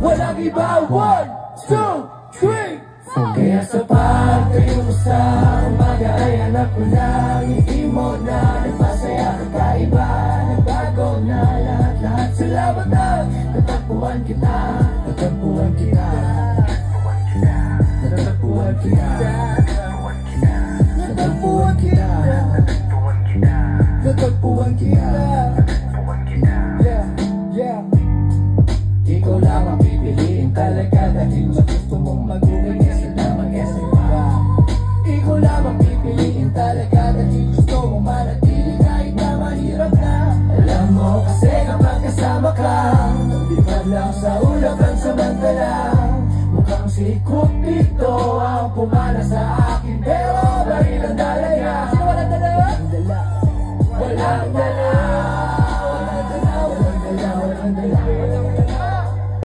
walang iba. 1, 2, 3. Kaya sa pagtayo mo sa umaga ay hanap ko lang ngiti mo na nagpasaya, kakaiba, nagbago na lahat-lahat. Salamat na natagpuan kita, natagpuan kita, natagpuan kita, natagpuan kita, natagpuan kita. Yeah, yeah. Ikaw lang ang pipiliin talaga dahil sa gusto mong mag-uwi kasi lamang sa iba. Ikaw lang ang pipiliin talaga dahil gusto mong manatili kahit na mahirap na. Alam mo kasi kapag kasama ka, lipad lang sa ulap ang samantala. Mukhang si Cupido ang pumana sa akin, pero baril ang dala niya. Sino walang dala? Walang dala.